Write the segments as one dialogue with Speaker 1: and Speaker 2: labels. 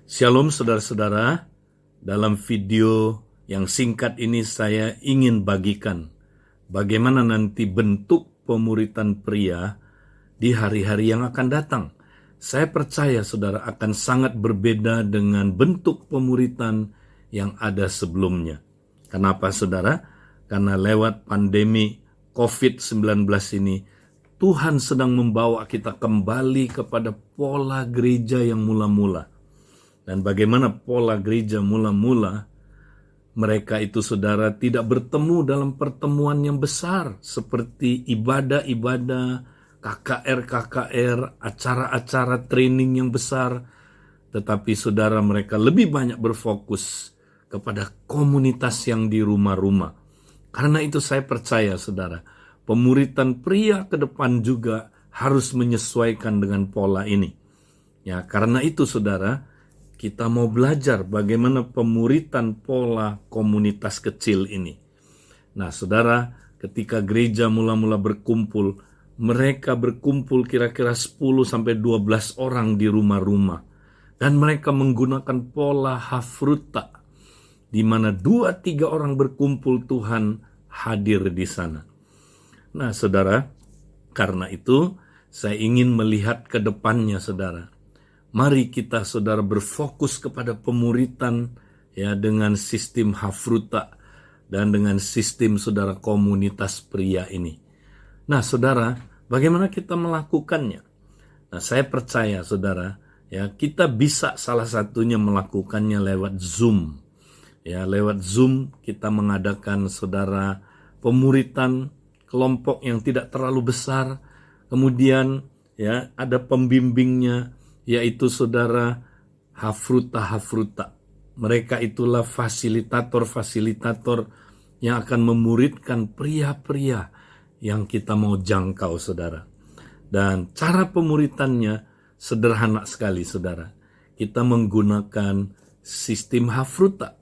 Speaker 1: Shalom saudara-saudara, dalam video yang singkat ini saya ingin bagikan bagaimana nanti bentuk pemuritan pria di hari-hari yang akan datang. Saya percaya saudara akan sangat berbeda dengan bentuk pemuritan yang ada sebelumnya. Kenapa saudara? Karena lewat pandemi COVID-19 ini, Tuhan sedang membawa kita kembali kepada pola gereja yang mula-mula. Dan bagaimana pola gereja mula-mula, mereka itu saudara tidak bertemu dalam pertemuan yang besar seperti ibadah-ibadah, KKR, acara-acara training yang besar. Tetapi saudara mereka lebih banyak berfokus kepada komunitas yang di rumah-rumah. Karena itu saya percaya saudara, pemuritan pria ke depan juga harus menyesuaikan dengan pola ini. Ya, karena itu saudara, kita mau belajar bagaimana pemuritan pola komunitas kecil ini. Nah, saudara, ketika gereja mula-mula berkumpul, mereka berkumpul kira-kira 10-12 orang di rumah-rumah. Dan mereka menggunakan pola hafruta, di mana 2-3 orang berkumpul Tuhan hadir di sana. Nah, saudara, karena itu saya ingin melihat ke depannya, saudara. Mari kita saudara berfokus kepada pemuritan ya dengan sistem hafruta dan dengan sistem saudara komunitas pria ini. Nah, saudara, bagaimana kita melakukannya? Nah, saya percaya saudara, ya kita bisa salah satunya melakukannya lewat Zoom. Ya, lewat Zoom kita mengadakan saudara pemuritan kelompok yang tidak terlalu besar. Kemudian ya ada pembimbingnya, yaitu saudara hafruta. Mereka itulah fasilitator yang akan memuridkan pria-pria yang kita mau jangkau, saudara. Dan cara pemuritannya sederhana sekali, saudara. Kita menggunakan sistem hafruta.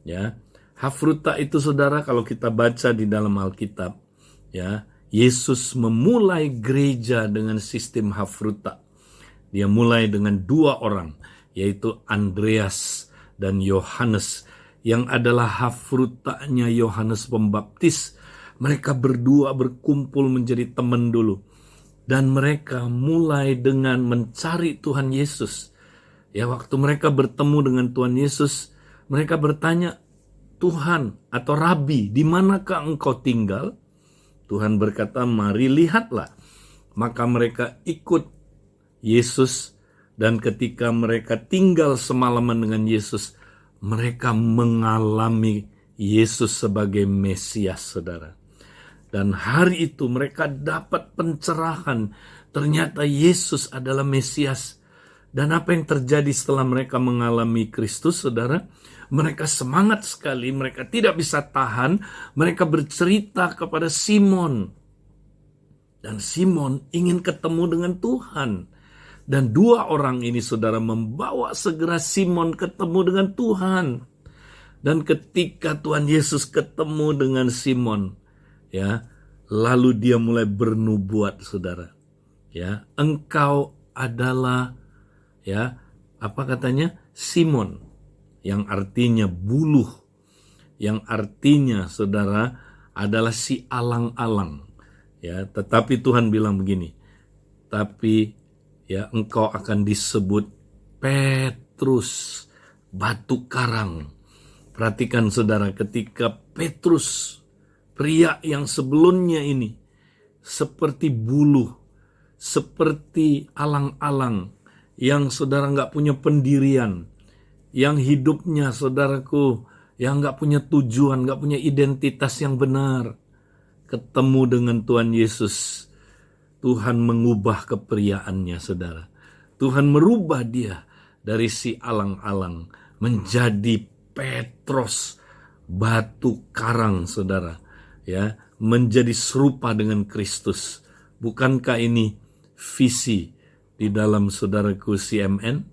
Speaker 1: Ya, hafruta itu, saudara, kalau kita baca di dalam Alkitab, ya, Yesus memulai gereja dengan sistem hafruta. Dia mulai dengan 2 orang, yaitu Andreas dan Yohanes, yang adalah hafrutanya Yohanes Pembaptis. Mereka berdua berkumpul menjadi teman dulu. Dan mereka mulai dengan mencari Tuhan Yesus. Ya, waktu mereka bertemu dengan Tuhan Yesus, mereka bertanya, Tuhan atau Rabi, di manakah engkau tinggal? Tuhan berkata, mari lihatlah. Maka mereka ikut Yesus, dan ketika mereka tinggal semalaman dengan Yesus, mereka mengalami Yesus sebagai Mesias, saudara. Dan hari itu mereka dapat pencerahan, ternyata Yesus adalah Mesias. Dan apa yang terjadi setelah mereka mengalami Kristus, saudara? Mereka semangat sekali, mereka tidak bisa tahan, mereka bercerita kepada Simon. Dan Simon ingin ketemu dengan Tuhan. Dan 2 orang ini, saudara, membawa segera Simon ketemu dengan Tuhan. Dan ketika Tuhan Yesus ketemu dengan Simon, ya, lalu dia mulai bernubuat, saudara. Ya, engkau adalah, ya, apa katanya? Simon, yang artinya buluh, yang artinya, saudara, adalah si alang-alang. Ya, tetapi Tuhan bilang begini, tapi ya, engkau akan disebut Petrus, batu karang. Perhatikan saudara, ketika Petrus, pria yang sebelumnya ini, seperti buluh, seperti alang-alang, yang saudara gak punya pendirian, yang hidupnya saudaraku, yang gak punya tujuan, gak punya identitas yang benar, ketemu dengan Tuhan Yesus, Tuhan mengubah kepriaannya, saudara. Tuhan merubah dia dari si alang-alang menjadi Petrus, batu karang, saudara. Ya, menjadi serupa dengan Kristus. Bukankah ini visi di dalam saudaraku CMN?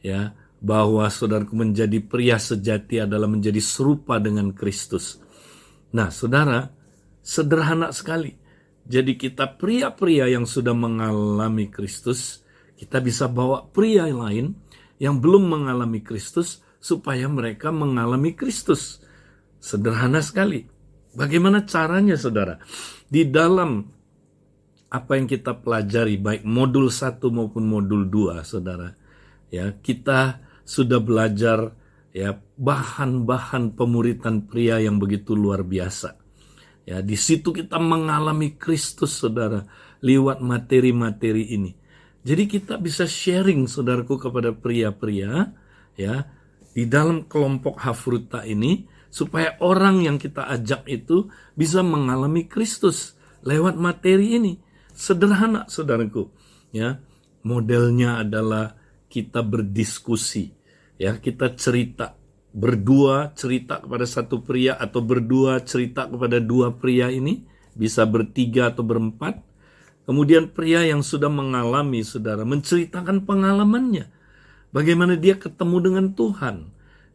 Speaker 1: Ya, bahwa saudaraku menjadi pria sejati adalah menjadi serupa dengan Kristus. Nah, saudara, sederhana sekali. Jadi kita pria-pria yang sudah mengalami Kristus, kita bisa bawa pria lain yang belum mengalami Kristus supaya mereka mengalami Kristus. Sederhana sekali. Bagaimana caranya, saudara? Di dalam apa yang kita pelajari, baik modul 1 maupun modul 2, saudara, ya, kita sudah belajar ya bahan-bahan pemuritan pria yang begitu luar biasa. Ya, di situ kita mengalami Kristus, saudara, lewat materi-materi ini. Jadi kita bisa sharing, saudaraku, kepada pria-pria ya di dalam kelompok Hafruta ini, supaya orang yang kita ajak itu bisa mengalami Kristus lewat materi ini. Sederhana, saudaraku. Ya, modelnya adalah kita berdiskusi. Ya, kita cerita berdua, cerita kepada satu pria, atau berdua cerita kepada dua pria ini, bisa bertiga atau berempat. Kemudian pria yang sudah mengalami, saudara, menceritakan pengalamannya. Bagaimana dia ketemu dengan Tuhan.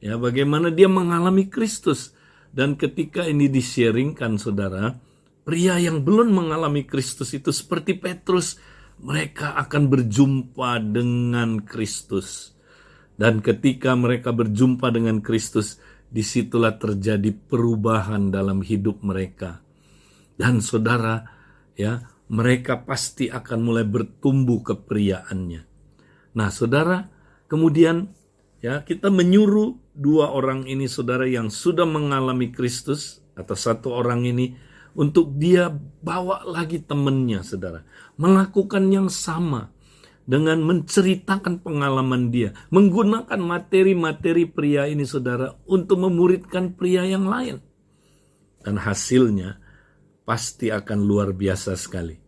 Speaker 1: Ya, bagaimana dia mengalami Kristus. Dan ketika ini di-sharingkan, saudara, pria yang belum mengalami Kristus itu seperti Petrus, mereka akan berjumpa dengan Kristus. Dan ketika mereka berjumpa dengan Kristus, disitulah terjadi perubahan dalam hidup mereka. Dan saudara, ya, mereka pasti akan mulai bertumbuh kepriaannya. Nah, saudara, kemudian ya kita menyuruh dua orang ini, saudara, yang sudah mengalami Kristus, atau satu orang ini, untuk dia bawa lagi temannya, saudara, melakukan yang sama dengan menceritakan pengalaman dia, menggunakan materi-materi pria ini, saudara, untuk memuridkan pria yang lain. Dan hasilnya pasti akan luar biasa sekali.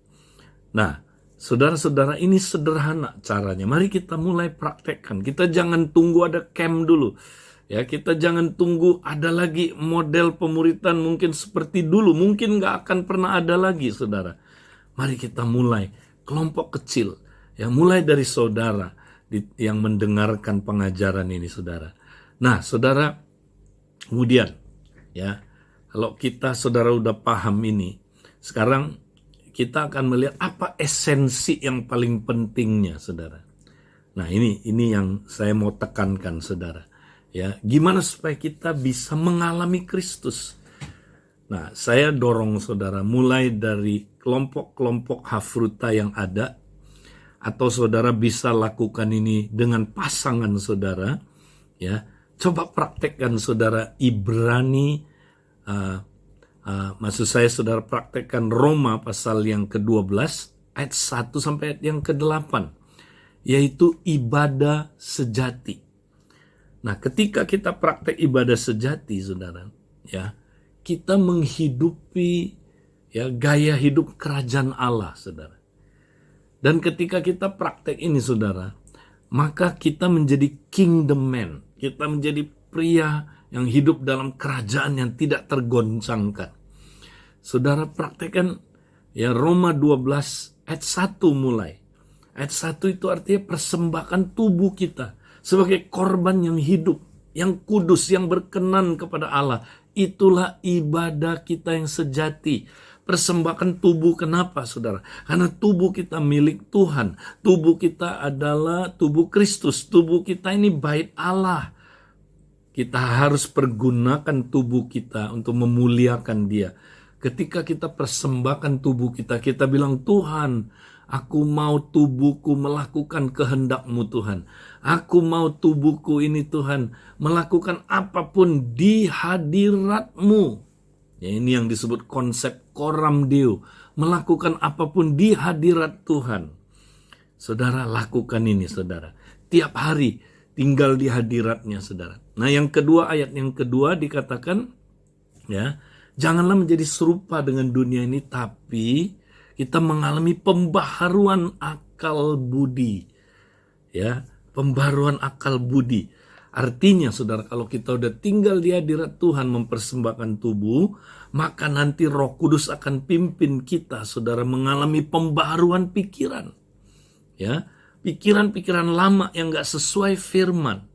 Speaker 1: Nah, saudara-saudara, ini sederhana caranya. Mari kita mulai praktekkan. Kita jangan tunggu ada camp dulu. Ya, kita jangan tunggu ada lagi model pemuritan mungkin seperti dulu. Mungkin gak akan pernah ada lagi, saudara. Mari kita mulai kelompok kecil. Ya, mulai dari saudara yang mendengarkan pengajaran ini, saudara. Nah, saudara, kemudian ya, kalau kita, saudara, udah paham ini, sekarang kita akan melihat apa esensi yang paling pentingnya, saudara. Nah, ini yang saya mau tekankan, saudara. Ya, gimana supaya kita bisa mengalami Kristus? Nah, saya dorong, saudara, mulai dari kelompok-kelompok Hafruta yang ada, atau saudara bisa lakukan ini dengan pasangan saudara, ya. Coba praktekkan, saudara, Ibrani, maksud saya saudara praktekkan Roma pasal yang ke-12 ayat 1 sampai ayat yang ke-8, yaitu ibadah sejati. Nah, ketika kita praktek ibadah sejati, saudara, ya, kita menghidupi ya gaya hidup kerajaan Allah, saudara. Dan ketika kita praktek ini, saudara, maka kita menjadi kingdom man. Kita menjadi pria yang hidup dalam kerajaan yang tidak tergoncangkan. Saudara, praktekkan ya Roma 12 ayat 1 mulai. Ayat 1 itu artinya persembahkan tubuh kita sebagai korban yang hidup, yang kudus, yang berkenan kepada Allah. Itulah ibadah kita yang sejati. Persembahkan tubuh, kenapa, saudara? Karena tubuh kita milik Tuhan. Tubuh kita adalah tubuh Kristus. Tubuh kita ini bait Allah. Kita harus pergunakan tubuh kita untuk memuliakan Dia. Ketika kita persembahkan tubuh kita, kita bilang, Tuhan, aku mau tubuhku melakukan kehendak-Mu, Tuhan. Aku mau tubuhku ini, Tuhan, melakukan apapun di hadirat-Mu. Ya, ini yang disebut konsep coram Deo, melakukan apapun di hadirat Tuhan. Saudara, lakukan ini, saudara. Tiap hari tinggal di hadiratnya, saudara. Nah, yang kedua, ayat yang kedua dikatakan, ya, janganlah menjadi serupa dengan dunia ini, tapi kita mengalami pembaharuan akal budi. Ya, pembaharuan akal budi. Artinya, saudara, kalau kita udah tinggal di hadirat Tuhan mempersembahkan tubuh, maka nanti Roh Kudus akan pimpin kita, saudara, mengalami pembaharuan pikiran. Ya, pikiran-pikiran lama yang gak sesuai firman.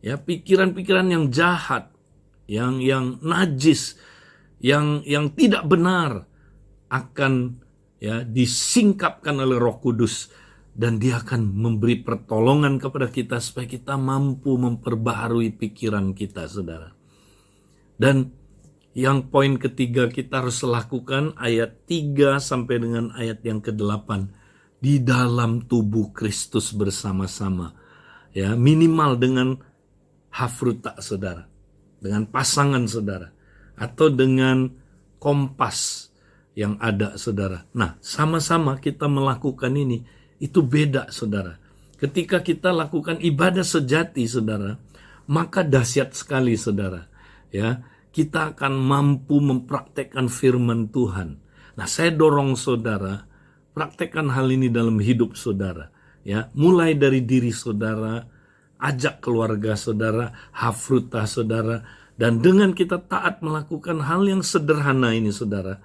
Speaker 1: Ya, pikiran-pikiran yang jahat, yang najis, yang tidak benar akan ya disingkapkan oleh Roh Kudus, dan Dia akan memberi pertolongan kepada kita supaya kita mampu memperbaharui pikiran kita, saudara. Dan yang poin ketiga kita harus lakukan ayat 3 sampai dengan ayat yang ke-8. Di dalam tubuh Kristus bersama-sama. Ya, minimal dengan hafruta, saudara. Dengan pasangan, saudara. Atau dengan kompas yang ada, saudara. Nah, sama-sama kita melakukan ini. Itu beda, saudara. Ketika kita lakukan ibadah sejati, saudara, maka dahsyat sekali, saudara. Ya, kita akan mampu mempraktekkan firman Tuhan. Nah, saya dorong saudara, praktekkan hal ini dalam hidup saudara. Ya, mulai dari diri saudara, ajak keluarga saudara, hafruta saudara, dan dengan kita taat melakukan hal yang sederhana ini, saudara,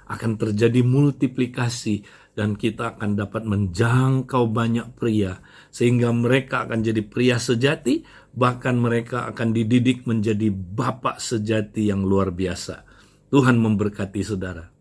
Speaker 1: akan terjadi multiplikasi dan kita akan dapat menjangkau banyak pria sehingga mereka akan jadi pria sejati, bahkan mereka akan dididik menjadi bapak sejati yang luar biasa. Tuhan memberkati saudara.